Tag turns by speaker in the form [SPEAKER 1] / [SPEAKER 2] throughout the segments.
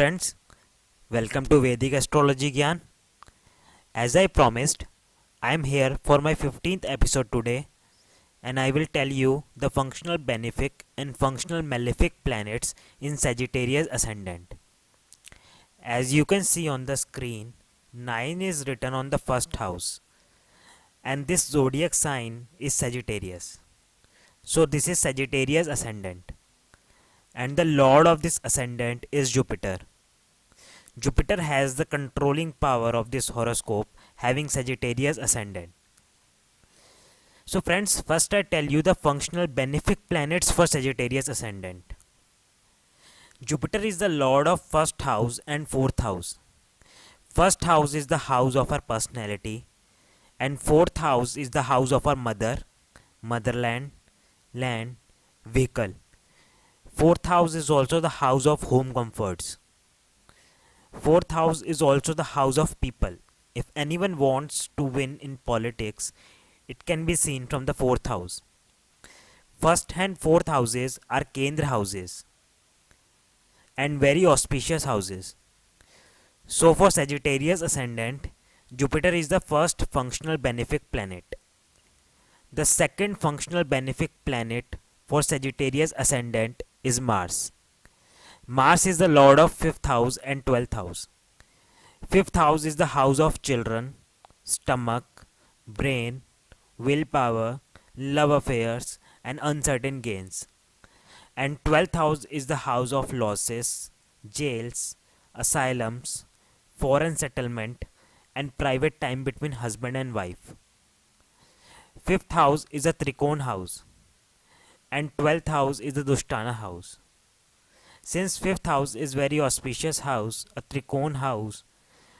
[SPEAKER 1] friends, welcome to Vedic Astrology Gyan. As I promised, I am here for my 15th episode today and I will tell you the functional benefic and functional malefic planets in Sagittarius ascendant. As you can see on the screen, 9 is written on the first house and this zodiac sign is Sagittarius. So this is Sagittarius ascendant and the lord of this ascendant is Jupiter. Jupiter has the controlling power of this horoscope having Sagittarius ascendant. So friends, first I tell you the functional benefic planets for Sagittarius ascendant. Jupiter is the lord of first house and fourth house. First house is the house of our personality and fourth house is the house of our mother, motherland, land, vehicle. Fourth house is also the house of home comforts. Fourth house is also the house of people. If anyone wants to win in politics, it can be seen from the fourth house. First and fourth houses are Kendra houses and very auspicious houses. So for Sagittarius ascendant, Jupiter is the first functional benefic planet. The second functional benefic planet for Sagittarius ascendant is Mars. Mars is the lord of 5th house and 12th house. 5th house is the house of children, stomach, brain, willpower, love affairs, and uncertain gains. And 12th house is the house of losses, jails, asylums, foreign settlement, and private time between husband and wife. 5th house is a Trikona house, and 12th house is the Dushtana house. Since 5th house is very auspicious house, a Trikona house,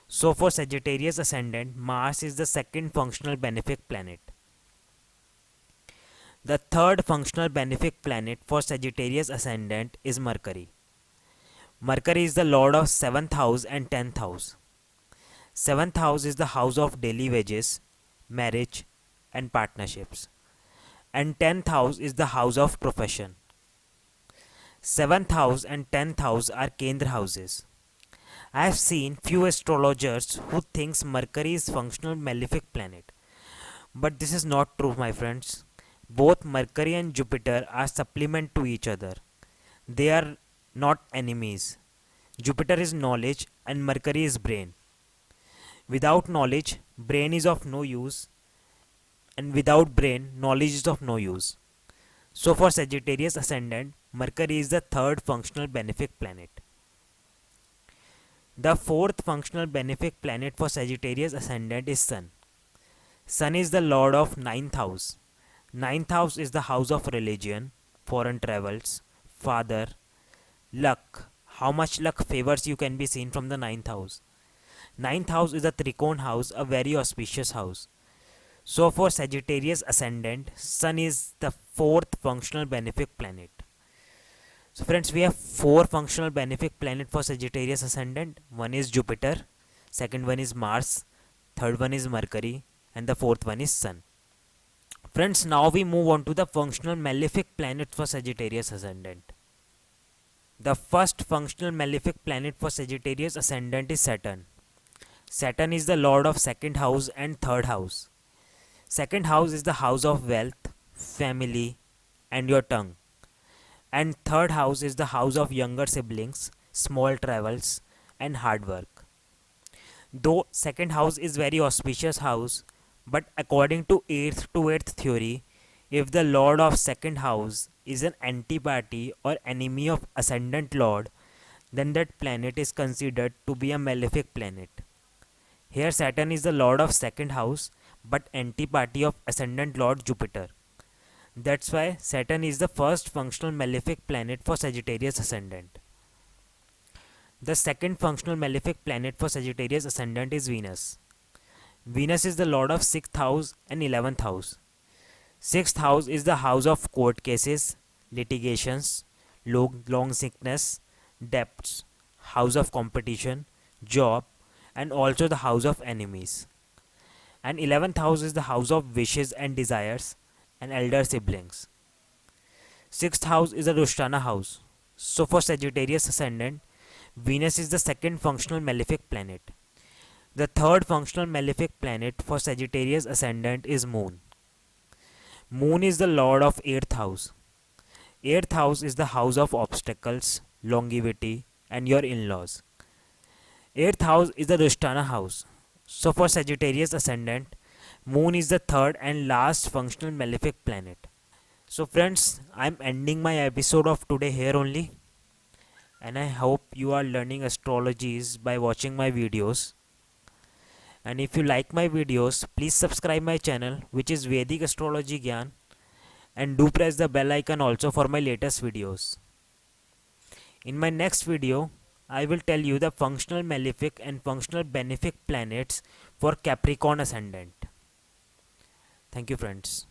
[SPEAKER 1] so for Sagittarius ascendant, Mars is the second functional benefic planet. The third functional benefic planet for Sagittarius ascendant is Mercury. Mercury is the lord of 7th house and 10th house. 7th house is the house of daily wages, marriage, and partnerships. And 10th house is the house of profession. 7th house and 10th house are Kendra houses. I have seen few astrologers who thinks Mercury is functional malefic planet. But this is not true, my friends. Both Mercury and Jupiter are supplement to each other. They are not enemies. Jupiter is knowledge and Mercury is brain. Without knowledge, brain is of no use, and without brain, knowledge is of no use. So for Sagittarius ascendant, Mercury is the third functional benefic planet. The fourth functional benefic planet for Sagittarius ascendant is Sun. Sun is the lord of 9th house. 9th house is the house of religion, foreign travels, father, luck. How much luck favors you can be seen from the 9th house. 9th house is a Trikona house, a very auspicious house. So for Sagittarius ascendant, Sun is the fourth functional benefic planet. So friends, we have four functional benefic planet for Sagittarius ascendant. One is Jupiter, second one is Mars, third one is Mercury, and the fourth one is Sun. Friends, now we move on to the functional malefic planet for Sagittarius ascendant. The first functional malefic planet for Sagittarius ascendant is Saturn. Saturn is the lord of 2nd house and 3rd house. 2nd house is the house of wealth, family, and your tongue. And 3rd house is the house of younger siblings, small travels, and hard work. Though 2nd house is very auspicious house, but according to 8th to 8th theory, if the lord of 2nd house is an antipathy or enemy of ascendant lord, then that planet is considered to be a malefic planet. Here Saturn is the lord of 2nd house but antipathy of ascendant lord Jupiter. That's why Saturn is the first functional malefic planet for Sagittarius ascendant. The second functional malefic planet for Sagittarius ascendant is Venus. Venus is the lord of 6th house and 11th house. 6th house is the house of court cases, litigations, long sickness, debts, house of competition, job, and also the house of enemies. And 11th house is the house of wishes and desires and elder siblings. 6th house is a Dushtana house. So for Sagittarius ascendant, Venus is the second functional malefic planet. The third functional malefic planet for Sagittarius ascendant is Moon. Moon is the lord of 8th house. 8th house is the house of obstacles, longevity, and your in laws. 8th house is the Dushtana house. So for Sagittarius ascendant, Moon is the third and last functional malefic planet. So friends, I'm ending my episode of today here only, and I hope you are learning astrologies by watching my videos. And if you like my videos, please subscribe my channel, which is Vedic Astrology Gyan, and do press the bell icon also for my latest videos. In my next video, I will tell you the functional malefic and functional benefic planets for Capricorn ascendant. Thank you friends.